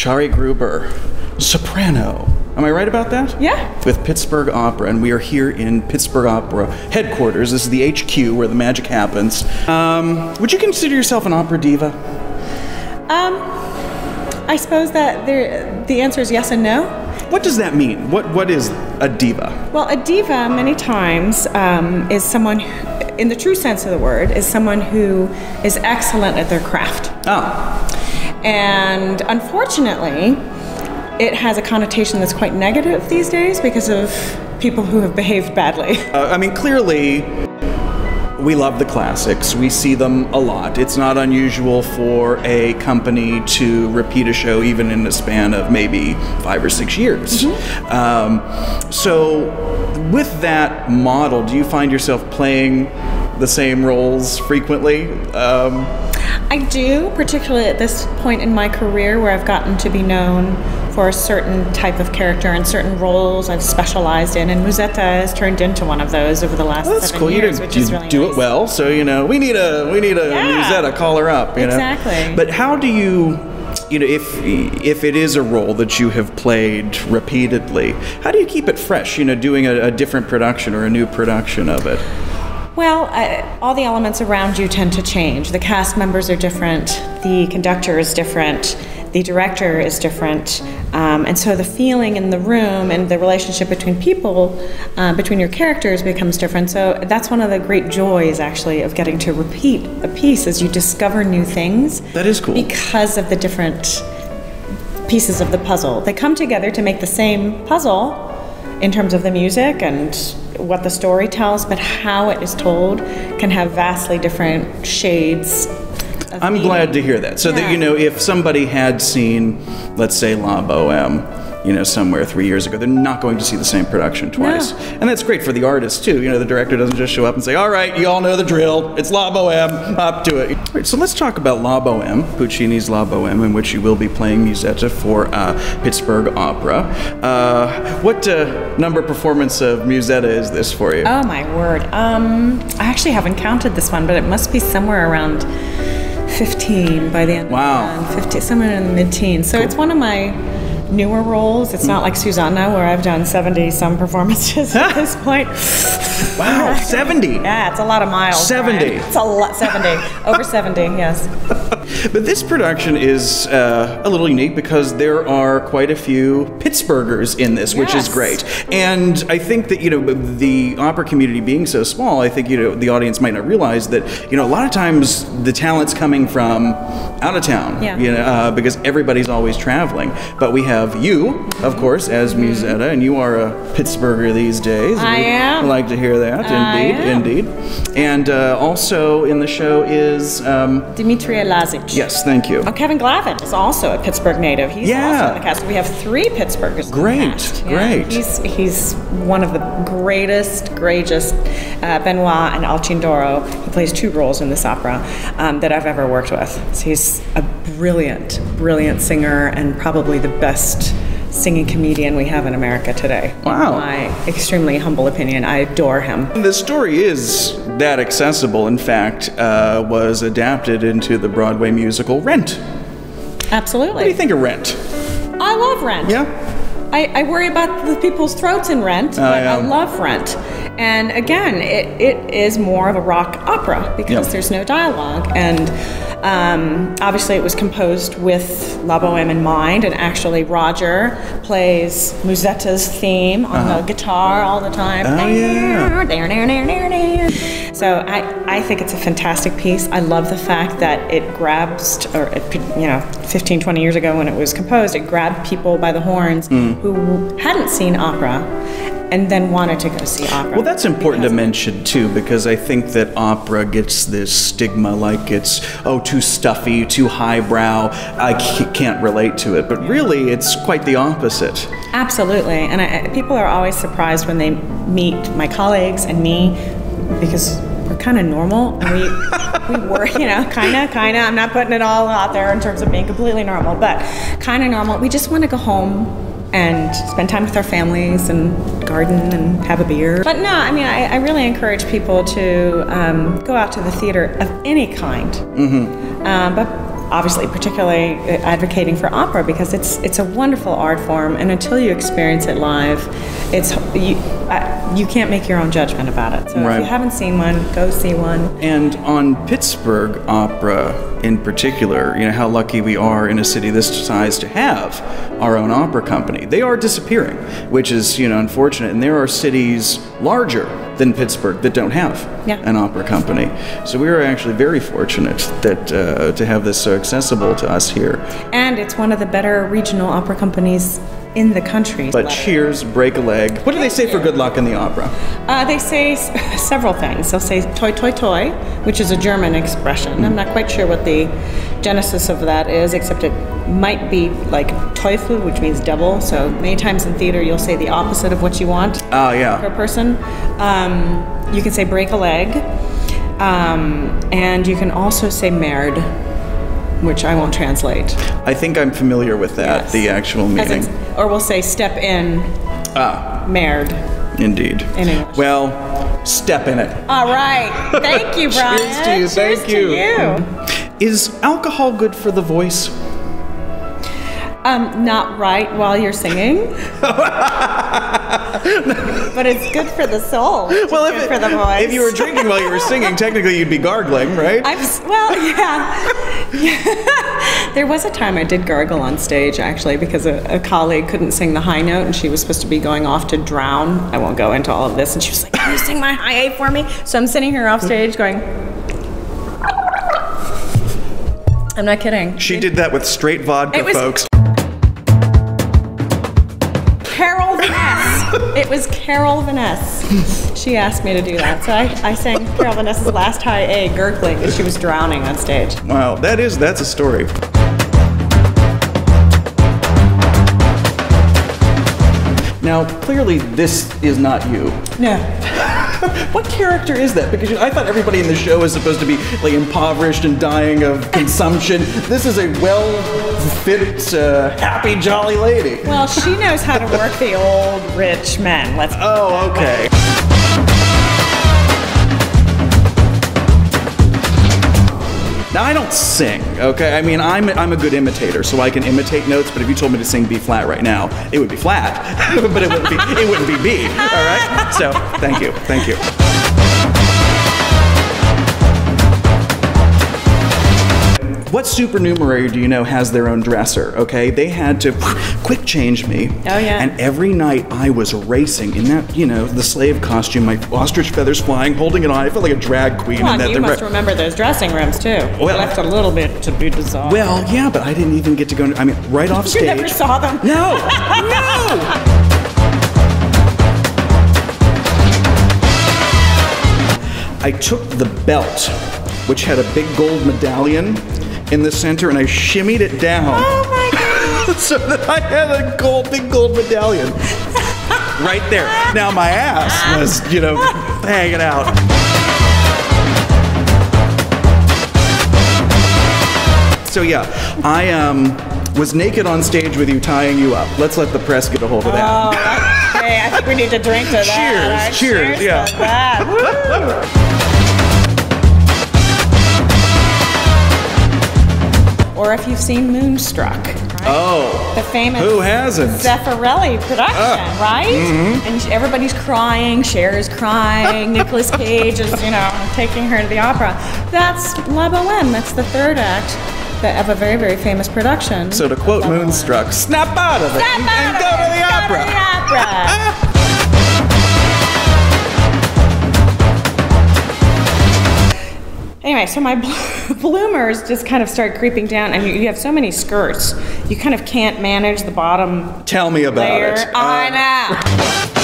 Sari Gruber, soprano. Am I right about that? Yeah. With Pittsburgh Opera, and we are here in Pittsburgh Opera headquarters. This is the HQ where the magic happens. Would you consider yourself an opera diva? I suppose that the answer is yes and no. What does that mean? What is a diva? Well, a diva many times is someone who, in the true sense of the word, is someone who is excellent at their craft. Ah. And unfortunately, it has a connotation that's quite negative these days because of people who have behaved badly. I mean, clearly, we love the classics. We see them a lot. It's not unusual for a company to repeat a show even in a span of maybe 5 or 6 years. Mm-hmm. So with that model, do you find yourself playing the same roles frequently? I do, particularly at this point in my career where I've gotten to be known for a certain type of character and certain roles I've specialized in, and Musetta has turned into one of those over the last 7 years, which is really nice. You do it well, so we need a Musetta, call her up. Exactly. But how do you if it is a role that you have played repeatedly, how do you keep it fresh? Doing a different production or a new production of it. Well, all the elements around you tend to change. The cast members are different, the conductor is different, the director is different, and so the feeling in the room and the relationship between people, between your characters becomes different. So that's one of the great joys, actually, of getting to repeat a piece, as you discover new things. That is cool. Because of the different pieces of the puzzle. They come together to make the same puzzle in terms of the music and what the story tells, but how it is told can have vastly different shades. I'm glad to hear that. So that, if somebody had seen, let's say, La Boheme, somewhere 3 years ago, they're not going to see the same production twice. No. And that's great for the artist, too. The director doesn't just show up and say, all right, you all know the drill. It's La Boheme. Up to it. All right, so let's talk about La Boheme, Puccini's La Boheme, in which you will be playing Musetta for Pittsburgh Opera. What number performance of Musetta is this for you? Oh, my word. I actually haven't counted this one, but it must be somewhere around 15 by the end. Wow. 50, somewhere in the mid-teens. So It's one of my newer roles. It's not like Susanna, where I've done 70-some performances at this point. Wow, 70? Yeah, it's a lot of miles. 70? Right? It's a lot, 70. Over 70, yes. But this production is a little unique because there are quite a few Pittsburghers in this, which is great. And I think that, the opera community being so small, I think, the audience might not realize that, a lot of times the talent's coming from out of town, because everybody's always traveling. But we have you, of course, as Musetta, and you are a Pittsburgher these days. I am. I like to hear that. Indeed. And also in the show is Dimitria Lazic. Yes, thank you. Oh, Kevin Glavin is also a Pittsburgh native. He's also in the cast. We have 3 Pittsburghers. Great. He's one of the greatest Benoit and Alcindoro. He plays 2 roles in this opera that I've ever worked with. So he's a brilliant singer and probably the best singing comedian we have in America today. Wow. In my extremely humble opinion. I adore him. The story is that accessible, in fact, was adapted into the Broadway musical Rent. Absolutely. What do you think of Rent? I love Rent. Yeah? I worry about the people's throats in Rent, but I love Rent. And again, it is more of a rock opera because there's no dialogue. And obviously it was composed with La Boheme in mind, and actually Roger plays Musetta's theme on the guitar all the time. Oh, yeah. So I think it's a fantastic piece. I love the fact that it grabs, 15, 20 years ago when it was composed, it grabbed people by the horns who hadn't seen opera and then wanted to go see opera. Well, that's important to mention, too, because I think that opera gets this stigma like it's, too stuffy, too highbrow, I can't relate to it. But really, it's quite the opposite. Absolutely. And people are always surprised when they meet my colleagues and me, because we're kind of normal, and we were, kind of, I'm not putting it all out there in terms of being completely normal, but kind of normal. We just want to go home and spend time with our families and garden and have a beer. But no, I really encourage people to go out to the theater of any kind. But obviously particularly advocating for opera because it's a wonderful art form, and until you experience it live, you can't make your own judgment about it. So if you haven't seen one, go see one. And on Pittsburgh Opera in particular, you know, how lucky we are in a city this size to have our own opera company. They are disappearing, which is, you know, unfortunate. And there are cities larger than Pittsburgh that don't have an opera company. So we are actually very fortunate that to have this so accessible to us here. And it's one of the better regional opera companies in the country. But cheers, break a leg. What do they say for good luck in the opera? They say several things. They'll say toi toi toi, which is a German expression. I'm not quite sure what the genesis of that is, except it might be like Teufel, which means devil. So many times in theater, you'll say the opposite of what you want for a person. You can say break a leg, and you can also say merde, which I won't translate. I think I'm familiar with that, the actual meaning. Or we'll say step in, merde. Indeed. In English. Well, step in it. All right. Thank you, Brian. Cheers to you. Thank you. Is alcohol good for the voice? Not right while you're singing. But it's good for the soul. Well, good for the voice. If you were drinking while you were singing, technically you'd be gargling, right? There was a time I did gargle on stage, actually, because a colleague couldn't sing the high note, and she was supposed to be going off to drown. I won't go into all of this. And she was like, "Can you sing my high A for me?" So I'm sitting here off stage going... I'm not kidding. She did that with straight vodka, folks. Carol Vaness. It was Carol Vaness. She asked me to do that. So I sang Carol Vaness's last high A gurgling as she was drowning on stage. Wow, that's a story. Now, clearly this is not you. No. What character is that? Because I thought everybody in the show is supposed to be like impoverished and dying of consumption. This is a well-fit, happy, jolly lady. Well, she knows how to work the old rich men. Let's. Oh, okay. Now, I don't sing, okay? I mean, I'm a good imitator, so I can imitate notes, but if you told me to sing B flat right now, it would be flat, but it wouldn't be B, all right? So, thank you. What supernumerary do you know has their own dresser, okay? They had to quick change me. Oh, yeah. And every night I was racing in that, you know, the slave costume, my ostrich feathers flying, holding it on. I felt like a drag queen. Come on, you must remember those dressing rooms, too. Well, left a little bit to be desired. Well, yeah, but I didn't even get to go, I mean, right off stage. You never saw them? No, no! I took the belt, which had a big gold medallion in the center, and I shimmied it down. Oh my God. So that I had a big gold medallion right there. Now my ass was, you know, hanging out. So yeah, I was naked on stage with you, tying you up. Let's let the press get a hold of that. Oh, okay. I think we need to drink to that. Cheers, yeah. To that. Woo. Or if you've seen Moonstruck, right? Oh, the famous who hasn't? Zeffirelli production, right? Mm-hmm. And everybody's crying, Cher's crying, Nicolas Cage is, you know, taking her to the opera. That's La Boheme. That's the third act of a very, very famous production. So to quote Moonstruck, snap out of it and go to the opera. Anyway, so my bloomers just kind of start creeping down, and you have so many skirts, you kind of can't manage the bottom. Tell me about layer. it. I know.